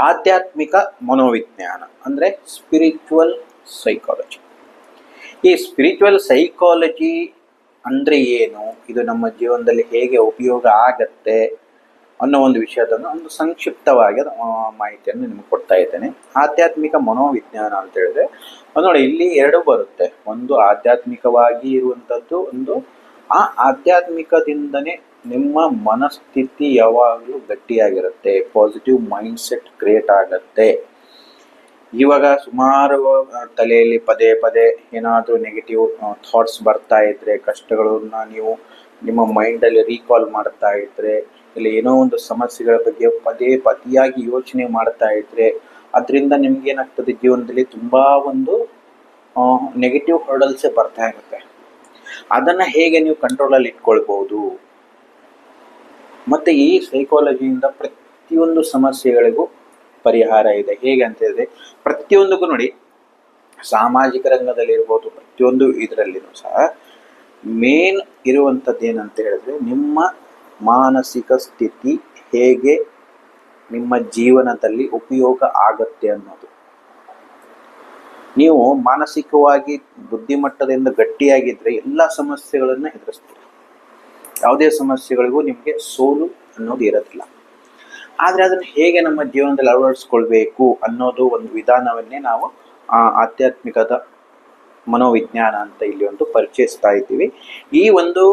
ಆಧ್ಯಾತ್ಮಿಕ ಮನೋವಿಜ್ಞಾನ ಅಂದರೆ spiritual psychology. ಈ ಸ್ಪಿರಿಚುವಲ್ ಸೈಕಾಲಜಿ ಅಂದರೆ ಏನು, ಇದು ನಮ್ಮ ಜೀವನದಲ್ಲಿ ಹೇಗೆ ಉಪಯೋಗ ಆಗತ್ತೆ ಅನ್ನೋ ಒಂದು ವಿಷಯದ ಒಂದು ಸಂಕ್ಷಿಪ್ತವಾಗಿ ಮಾಹಿತಿಯನ್ನು ನಿಮ್ಗೆ ಕೊಡ್ತಾ ಇದ್ದೇನೆ. ಆಧ್ಯಾತ್ಮಿಕ ಮನೋವಿಜ್ಞಾನ ಅಂತ ಹೇಳಿದ್ರೆ ನೋಡಿ, ಇಲ್ಲಿ ಎರಡು ಬರುತ್ತೆ. ಒಂದು ಆಧ್ಯಾತ್ಮಿಕವಾಗಿ ಇರುವಂಥದ್ದು, ಒಂದು ಆ ಆಧ್ಯಾತ್ಮಿಕದಿಂದನೇ ನಿಮ್ಮ ಮನಸ್ಥಿತಿ ಯಾವಾಗಲೂ ಗಟ್ಟಿಯಾಗಿರುತ್ತೆ, ಪಾಸಿಟಿವ್ ಮೈಂಡ್ಸೆಟ್ ಕ್ರಿಯೇಟ್ ಆಗತ್ತೆ. ಇವಾಗ ಸುಮಾರು ತಲೆಯಲ್ಲಿ ಪದೇ ಪದೇ ಏನಾದರೂ ನೆಗೆಟಿವ್ ಥಾಟ್ಸ್ ಬರ್ತಾ ಇದ್ರೆ, ಕಷ್ಟಗಳನ್ನ ನೀವು ನಿಮ್ಮ ಮೈಂಡಲ್ಲಿ ರೀಕಾಲ್ ಮಾಡ್ತಾ ಇದ್ರೆ, ಇಲ್ಲ ಏನೋ ಒಂದು ಸಮಸ್ಯೆಗಳ ಬಗ್ಗೆ ಪದಿಯಾಗಿ ಯೋಚನೆ ಮಾಡ್ತಾ ಇದ್ರೆ, ಅದರಿಂದ ನಿಮ್ಗೇನಾಗ್ತದೆ, ಜೀವನದಲ್ಲಿ ತುಂಬ ಒಂದು ನೆಗೆಟಿವ್ ಹರ್ಡಲ್ಸೇ ಬರ್ತಾ ಇರುತ್ತೆ. ಅದನ್ನು ಹೇಗೆ ನೀವು ಕಂಟ್ರೋಲಲ್ಲಿ ಇಟ್ಕೊಳ್ಬೋದು, ಮತ್ತು ಈ ಸೈಕಾಲಜಿಯಿಂದ ಪ್ರತಿಯೊಂದು ಸಮಸ್ಯೆಗಳಿಗೂ ಪರಿಹಾರ ಇದೆ. ಹೇಗೆ ಅಂತ ಹೇಳಿದ್ರೆ, ಪ್ರತಿಯೊಂದಕ್ಕೂ ನೋಡಿ, ಸಾಮಾಜಿಕ ರಂಗದಲ್ಲಿರ್ಬೋದು, ಪ್ರತಿಯೊಂದು ಇದರಲ್ಲಿನೂ ಸಹ ಮೇನ್ ಇರುವಂಥದ್ದು ಏನಂತ ಹೇಳಿದ್ರೆ, ನಿಮ್ಮ ಮಾನಸಿಕ ಸ್ಥಿತಿ ಹೇಗೆ ನಿಮ್ಮ ಜೀವನದಲ್ಲಿ ಉಪಯೋಗ ಆಗತ್ತೆ ಅನ್ನೋದು. ನೀವು ಮಾನಸಿಕವಾಗಿ ಬುದ್ಧಿಮಟ್ಟದಿಂದ ಗಟ್ಟಿಯಾಗಿದ್ದರೆ ಎಲ್ಲ ಸಮಸ್ಯೆಗಳನ್ನು ಎದುರಿಸ್ತೀರಿ. ಯಾವುದೇ ಸಮಸ್ಯೆಗಳಿಗೂ ನಿಮಗೆ ಸೋಲು ಅನ್ನೋದು ಇರೋದಿಲ್ಲ. ಆದರೆ ಅದನ್ನು ಹೇಗೆ ನಮ್ಮ ಜೀವನದಲ್ಲಿ ಅಳವಡಿಸ್ಕೊಳ್ಬೇಕು ಅನ್ನೋದು ಒಂದು ವಿಧಾನವನ್ನೇ ನಾವು ಆಧ್ಯಾತ್ಮಿಕದ ಮನೋವಿಜ್ಞಾನ ಅಂತ ಇಲ್ಲಿ ಒಂದು ಪರಿಚಯಿಸ್ತಾ ಇದ್ದೀವಿ. ಈ ಒಂದು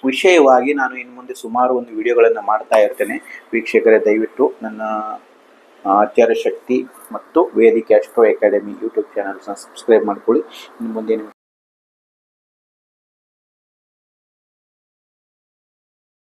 ವಿಷಯವಾಗಿ ನಾನು ಇನ್ನು ಮುಂದೆ ಸುಮಾರು ಒಂದು ವಿಡಿಯೋಗಳನ್ನು ಮಾಡ್ತಾ ಇರ್ತೇನೆ. ವೀಕ್ಷಕರೇ, ದಯವಿಟ್ಟು ನನ್ನ ಆಚಾರ್ಯ ಶಕ್ತಿ ಮತ್ತು ವೇದಿಕೆ ಅಸ್ಟ್ರೋ ಅಕಾಡೆಮಿ ಯೂಟ್ಯೂಬ್ ಚಾನಲ್ಸ್ನ ಸಬ್ಸ್ಕ್ರೈಬ್ ಮಾಡ್ಕೊಳ್ಳಿ. ಇನ್ನು ಮುಂದೆ ನಿಮಗೆ